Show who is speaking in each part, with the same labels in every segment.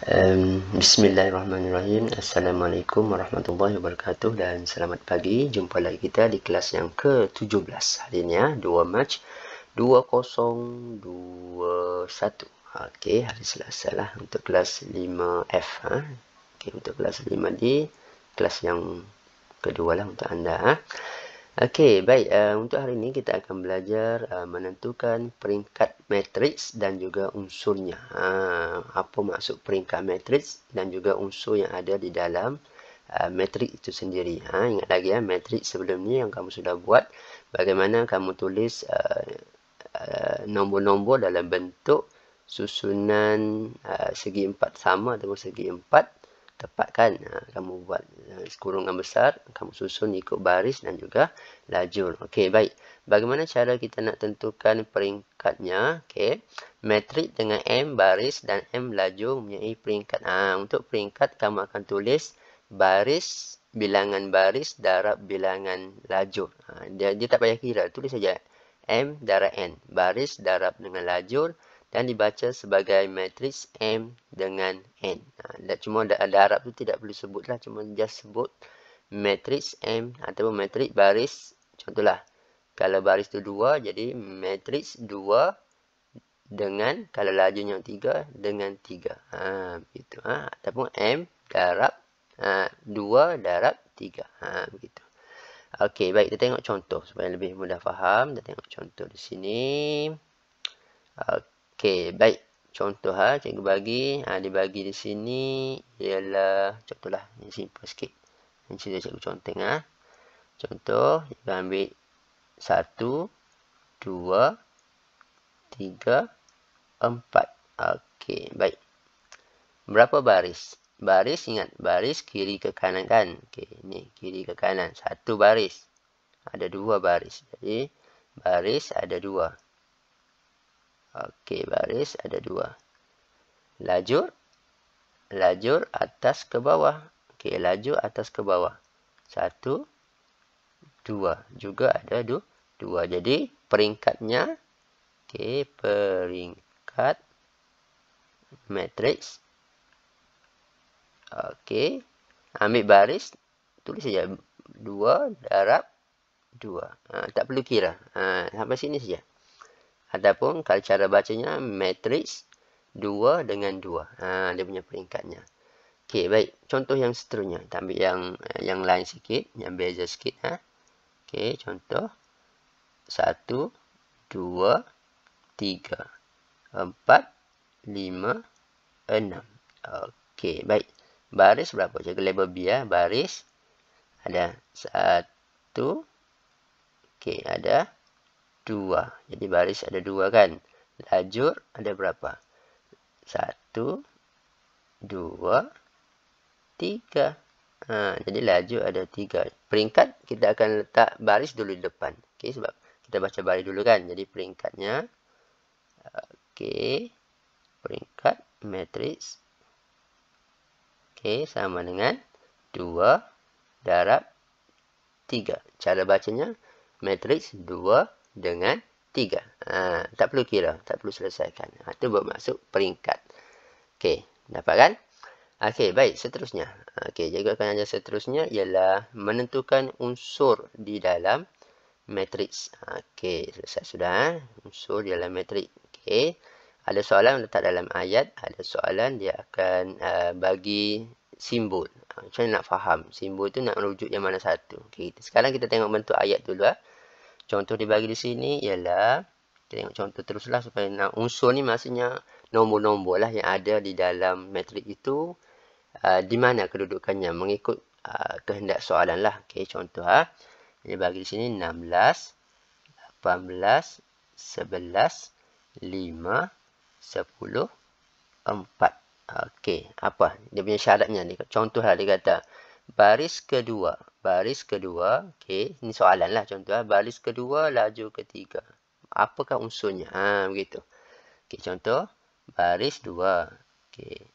Speaker 1: Bismillahirrahmanirrahim. Assalamualaikum warahmatullahi wabarakatuh dan selamat pagi. Jumpa lagi kita di kelas yang ke-17 hari ini ya, 2 Mac 2021. Okey, hari Selasa lah untuk kelas 5F ha. Okey, untuk kelas 5D, kelas yang kedua lah untuk anda ha. Okey, baik. Untuk hari ini kita akan belajar menentukan peringkat matriks dan juga unsurnya. Apa maksud peringkat matriks dan juga unsur yang ada di dalam matriks itu sendiri. Ingat lagi ya, matriks sebelum ni yang kamu sudah buat. Bagaimana kamu tulis nombor-nombor dalam bentuk susunan segi empat sama ataupun segi empat tepat kan. Kamu buat kurungan besar, kamu susun ikut baris dan juga lajur. Okey, baik. Bagaimana cara kita nak tentukan peringkatnya? Okey, matrik dengan M baris dan M lajur mempunyai peringkat. Untuk peringkat kamu akan tulis baris, bilangan baris darab bilangan lajur. Dia tak payah kira, tulis saja M darab N, baris darab dengan lajur, dan dibaca sebagai matriks M dengan N. Cuma darab tu tidak perlu sebutlah, cuma just sebut matriks M ataupun matriks baris. Contohlah, kalau baris tu 2, jadi matriks 2 dengan, kalau lajunya 3, dengan 3. Begitu. Ataupun M darab 2 darab 3. Begitu. Okey, baik, kita tengok contoh supaya lebih mudah faham. Kita tengok contoh di sini. Okey, baik. Contoh cikgu bagi, dibagi di sini ialah contohlah yang simple sikit. Ini sudah cikgu conteng Contoh, kita ambil 1 2 3 4. Okey, baik. Berapa baris? Baris, ingat baris kiri ke kanan kan? Okey, ni kiri ke kanan. Satu baris. Ada 2 baris. Jadi baris ada 2. Okey, baris ada 2. Lajur, lajur atas ke bawah. Okey, lajur atas ke bawah. 1 2. Juga ada 2. Jadi peringkatnya, okey, peringkat matriks. Okey, ambil baris, tulis saja 2 darab 2. Tak perlu kira. Sampai sini saja. Ataupun kalau cara bacanya matriks 2 dengan 2. Dia punya peringkatnya. Okey, baik. Contoh yang seterusnya. Kita ambil yang lain sikit, yang beza sikit. Okey, contoh 1 2 3 4 5 6. Okey, baik. Baris berapa? Cikgu label B baris ada 1. Okey, ada 2. Jadi baris ada 2 kan. Lajur ada berapa? 1 2 3. Jadi lajur ada 3. Peringkat kita akan letak baris dulu di depan. Okey, sebab kita baca baris dulu kan. Jadi peringkatnya, okey, peringkat matriks, okey, sama dengan 2 darab 3. Cara bacanya matriks 2 dengan 3. Tak perlu kira, tak perlu selesaikan. Itu bermaksud peringkat. Okey, dapat kan? Okey, baik, seterusnya. Okey, cikgu akan ajar seterusnya ialah menentukan unsur di dalam matriks. Okey, selesai sudah. Unsur di dalam matriks. Okey, ada soalan letak dalam ayat, ada soalan dia akan bagi simbol. Macam mana nak faham? Simbol tu nak merujuk yang mana satu. Okey, sekarang kita tengok bentuk ayat dulu. Contoh dibagi di sini ialah, kita tengok contoh teruslah supaya nak unsur ni maksudnya nombor-nombor lah yang ada di dalam matrik itu, di mana kedudukannya mengikut kehendak soalan lah. Okey, contoh ini bagi di sini 16, 18, 11, 5, 10, 4. Okey, apa dia punya syaratnya? Contoh dia kata baris kedua. Baris kedua, okey, ini soalan lah contoh. Baris kedua, lajur ketiga. Apakah unsurnya? Begitu. Okey, contoh. Baris 2. Okey.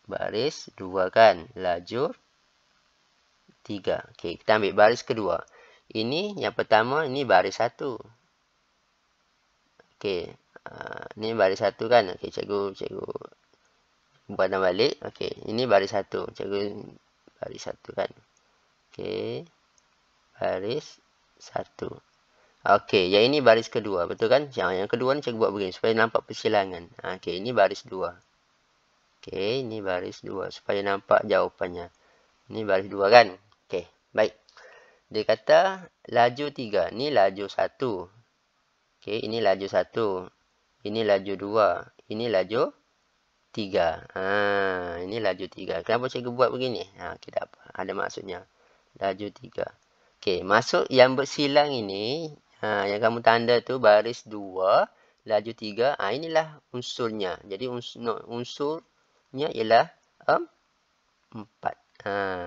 Speaker 1: Baris 2 kan. Lajur 3. Okey, kita ambil baris kedua. Ini yang pertama, ini baris 1. Okey. Ini baris 1 kan. Okey, cikgu buatan balik. Okey, ini baris 1. Cikgu baris 1 kan. Okey. Baris 1. Okey, yang ini baris kedua, betul kan? Yang kedua ni cikgu buat begini supaya nampak persilangan. Okey, ini baris 2. Okey, ini baris 2 supaya nampak jawapannya. Ini baris 2 kan? Okey, baik. Dia kata laju 3. Ni laju 1. Okey, ini laju 1. Ini laju 2. Ini laju 3. Ini laju 3. Kenapa cikgu buat begini? Okey, tak apa. Ada maksudnya. Laju 3. Okey, masuk yang bersilang ini, yang kamu tanda tu baris 2, laju 3. Inilah unsurnya. Jadi unsurnya ialah 4.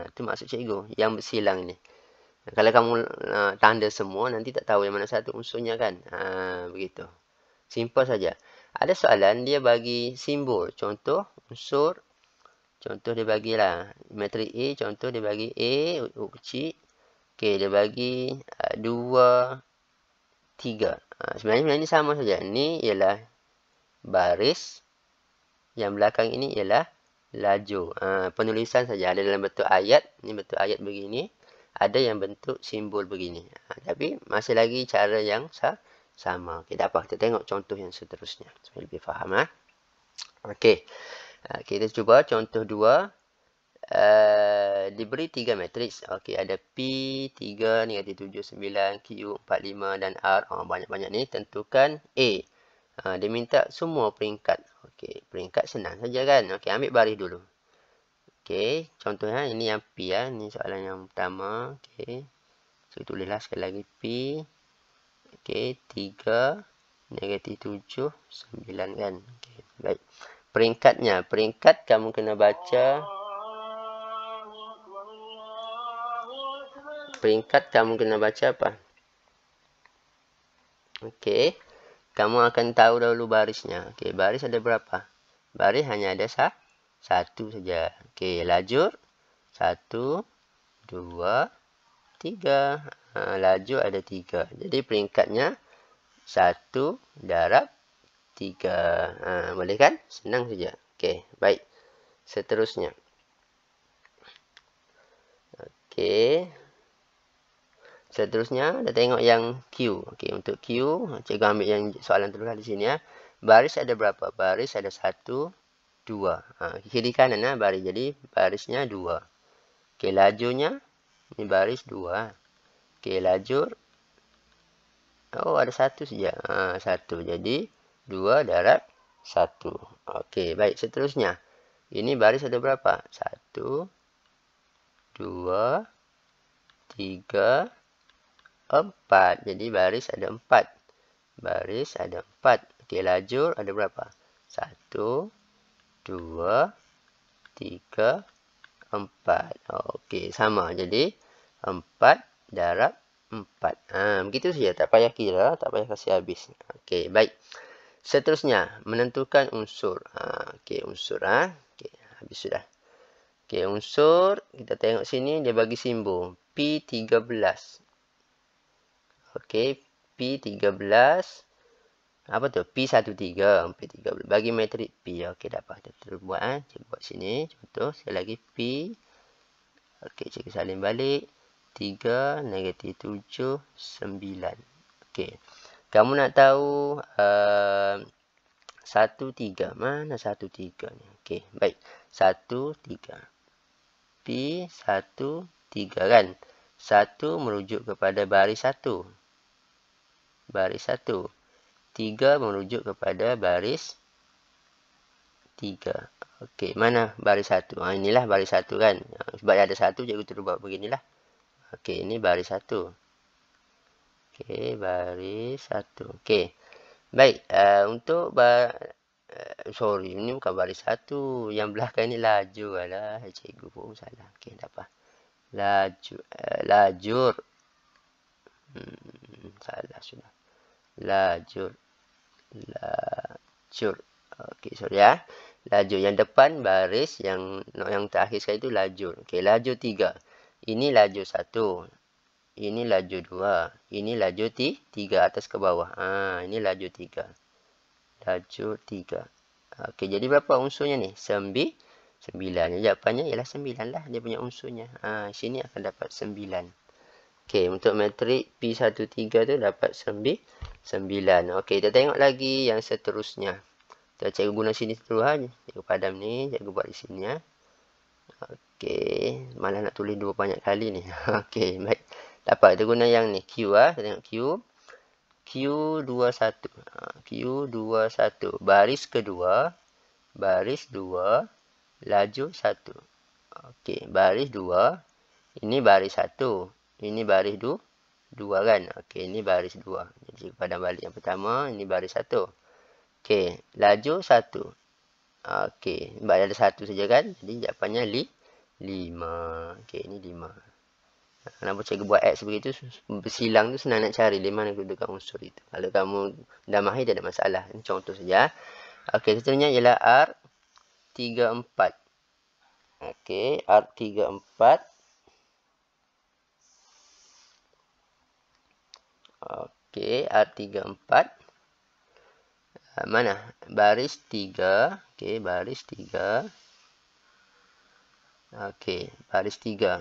Speaker 1: Itu maksud cikgu yang bersilang ni. Kalau kamu tanda semua, nanti tak tahu yang mana satu unsurnya kan. Begitu. Simple saja. Ada soalan, dia bagi simbol. Contoh, unsur. Contoh dia bagilah. Matrik A, contoh dia bagi A, huruf kecil. Okey, dia bagi 2, 3. Sebenarnya ini sama saja. Ini ialah baris. Yang belakang ini ialah laju. Penulisan saja. Ada dalam bentuk ayat. Ini bentuk ayat begini. Ada yang bentuk simbol begini. Tapi masih lagi cara yang sama. Okey, tak apa. Kita tengok contoh yang seterusnya. Supaya lebih faham. Okey. Kita cuba contoh 2. Diberi 3 matriks. Okey, ada P3, negatif 7, 9, Q, 4, 5 dan R. Banyak-banyak ni. Tentukan A. Dia minta semua peringkat. Okey, peringkat senang saja kan. Okey, ambil baris dulu. Okey, contohnya ini yang P ya. Ini soalan yang pertama. Okey. Saya tulislah sekali lagi P. Okey, 3, negatif 7, 9 kan. Okey, baik. Peringkatnya. Peringkat kamu kena baca. Peringkat kamu kena baca apa? Okey. Kamu akan tahu dahulu barisnya. Okey, baris ada berapa? Baris hanya ada satu saja. Okey, lajur 1, 2, 3. Lajur ada 3. Jadi peringkatnya 1 darab 3. Boleh kan? Senang saja. Okey, baik. Seterusnya. Okey. Seterusnya, kita tengok yang Q. Okey, untuk Q, cikgu ambil yang soalan terdekat di sini ya. Baris ada berapa? Baris ada 1, 2. Kiri kanan baris. Jadi, barisnya 2. Okey, lajunya, ini baris 2. Okey, lajur. Oh, ada 1 saja. 1. Jadi, 2 darab 1. Okey, baik. Seterusnya, ini baris ada berapa? 1, 2, 3, 4. Jadi baris ada 4. Baris ada 4. Okey, lajur ada berapa? 1, 2, 3, 4. Okey, sama. Jadi 4 darab 4. Begitu saja. Tak payah kira. Tak payah kasih habis. Okey, baik. Seterusnya, menentukan unsur. Okey, unsur. Okey, habis sudah. Okey, unsur. Kita tengok sini. Dia bagi simbol. P13. Okey, P13. Apa tu? P13. P13. Bagi matrik P. Okey, dah apa? Kita terus buat. Cikgu buat sini. Contoh, sekali lagi P. Okey, cikgu salin balik. 3, negatif 7, 9. Okey. Kamu nak tahu 1, 3. Mana 1, 3 ni? Okey, baik. 1, 3. P, 1, 3 kan? 1 merujuk kepada baris 1. Baris 1. 3 merujuk kepada baris 3. Okey, mana baris 1? Inilah baris 1 kan. Sebab ada 1, cikgu terus buat beginilah. Okey, ini baris 1. Okey, baris 1. Okey. Baik, untuk sorry, ini bukan baris 1. Yang belakang ni laju. Alah, cikgu pun salah. Okey, tak apa. Lajur. Salah sudah. Lajur. Okey, sorry ya. Lajur. Yang depan baris, yang terakhir sekali itu lajur. Okey, lajur 3. Ini lajur 1. Ini lajur 2. Ini lajur 3 atas ke bawah. Ini lajur 3. Lajur 3. Okey, jadi berapa unsurnya ni? 9. Jawapannya ialah 9 lah dia punya unsurnya. Sini akan dapat 9. Okey, untuk matrik P13 tu dapat 9. Okey, kita tengok lagi yang seterusnya. Cikgu guna sini terus ha. Cikgu padam ni, cikgu buat di sini ya. Okey, malah nak tulis dua banyak kali ni. Okey, baik. Dapat kita guna yang ni Q ah. Kita tengok Q. Q21. Q21. Baris kedua. Baris 2. Laju 1. Okey, baris 2. Ini baris 1. Ini baris 2 kan. Okey, ini baris 2. Jadi pada balik yang pertama, ini baris 1. Okey, laju 1. Okey, sebab ada 1 saja kan. Jadi jawapannya 5. Okey, ini 5. Kenapa cikgu buat X begitu? Bersilang tu senang nak cari di mana kedudukan unsur itu. Kalau kamu dah mahir, tak ada masalah. Ini contoh saja. Okey, seterusnya ialah R34. Okey, R34. Okey, R34. Mana? Baris 3. Okey, baris 3. Okey, baris 3.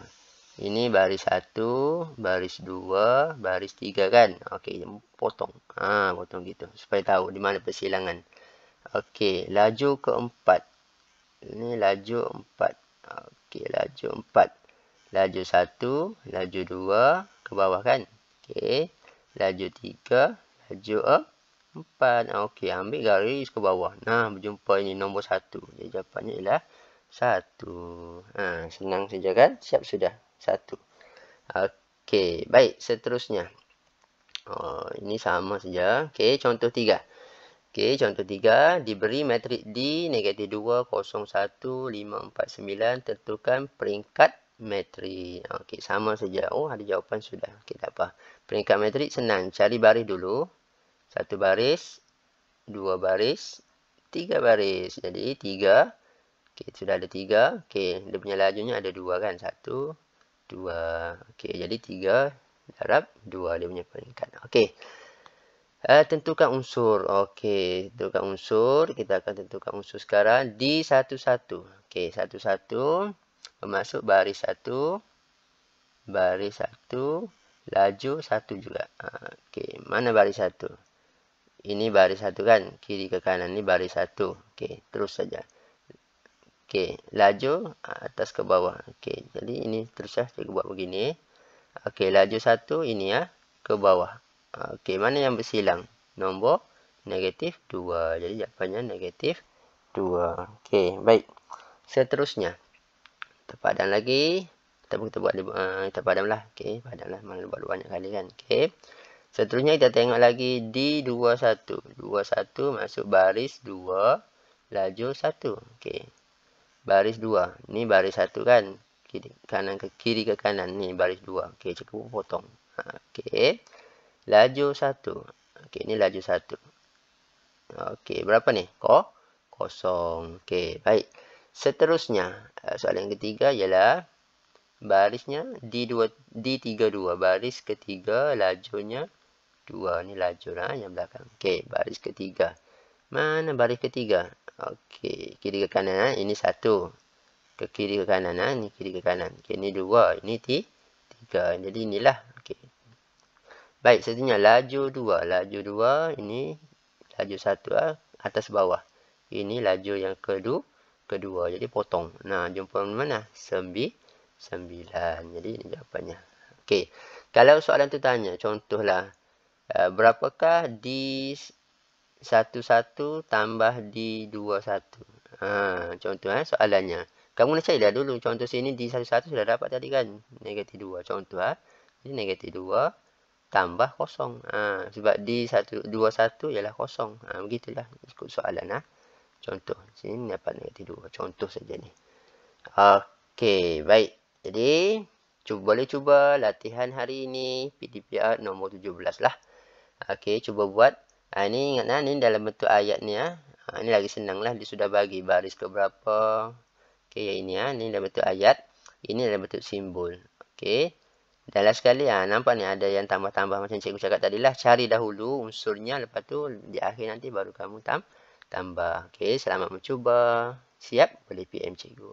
Speaker 1: Ini baris 1, baris 2, baris 3 kan? Okey, potong. Potong gitu. Supaya tahu di mana persilangan. Okey, laju keempat. Ini laju 4. Okey, laju 4. Laju 1, laju 2, ke bawah kan? Okey, laju 3, laju 4. Okey, ambil garis ke bawah. Nah, berjumpa ini nombor 1. Jadi jawapannya ialah 1. Senang saja kan? Siap sudah. 1. Okey, baik. Seterusnya. Ini sama saja. Okey, contoh 3. Okey, contoh 3. Diberi matrik D, negatif 2, 0, 1, 5, 4, 9. Tentukan peringkat matrik. Okey, sama saja. Oh, ada jawapan sudah. Okey, tak apa. Peringkat matrik senang. Cari baris dulu. 1 baris, 2 baris, 3 baris. Jadi 3. Okey, sudah ada 3. Okey, dia punya lajunya ada 2 kan? 1, 2. Okey, jadi 3 darab 2 dia punya peringkat. Okey. Tentukan unsur. Okey, tentukan unsur. Kita akan tentukan unsur sekarang. D11. Okey, 11. Bermaksud baris 1. Baris 1. Laju 1 juga. Okey, mana baris 1? Ini baris 1 kan? Kiri ke kanan ni baris 1. Okey, terus saja. Okey, laju atas ke bawah. Okey, jadi ini terus cikgu buat begini. Okey, laju 1 ini ya, ke bawah. Okey, mana yang bersilang? Nombor negatif 2. Jadi jawapannya negatif 2. Okey, baik. Seterusnya. Kita padam lagi. Kita buat kita padamlah. Okey, padamlah. Mana buat banyak kali kan. Okey. Seterusnya kita tengok lagi D21. 21 masuk baris 2, laju 1. Okey. Baris 2. Ni baris 1 kan? Kiri ke kanan. Ni baris 2. Okey, cikgu potong. Okey. Laju 1. Okey, ni laju 1. Okey, berapa ni? 0. Okey, baik. Seterusnya, soalan yang ketiga ialah barisnya D32. Baris ketiga, lajunya 2. Ni laju lah yang belakang. Okey, baris ketiga. Mana baris ketiga? Okey, kiri ke kanan. Ini 1. Ke kiri ke kanan. Ini kiri ke kanan. Okey, ini 2. Ini 3. Jadi inilah. Okey. Baik, seterusnya laju 2. Laju 2. Ini laju 1 atas bawah. Ini laju yang kedua. Jadi potong. Nah, jumpa mana? 9. Jadi ini jawapannya. Okey. Kalau soalan tu tanya, contohlah. Berapakah D11 tambah D21? Contoh soalannya. Kamu nak cari dah dulu. Contoh sini D11 sudah dapat tadi kan. Negatif 2. Contoh ini negatif 2 tambah 0. Sebab D21 ialah 0. Begitulah. Ikut soalan. Contoh. Sini dapat negatif 2. Contoh saja ni. Okey. Baik. Jadi, boleh cuba latihan hari ini. PDPR nombor 17 lah. Okey. Cuba buat. Ini ingat ni dalam bentuk ayat ni ini lagi senang lah. Dia sudah bagi baris ke berapa. Okey, ini ini dalam bentuk ayat. Ini dalam bentuk simbol. Okey. Dan last sekali nampak ni ada yang tambah-tambah macam cikgu cakap tadi lah. Cari dahulu unsurnya, lepas tu di akhir nanti baru kamu tambah. Okey, selamat mencuba. Siap? Boleh PM cikgu.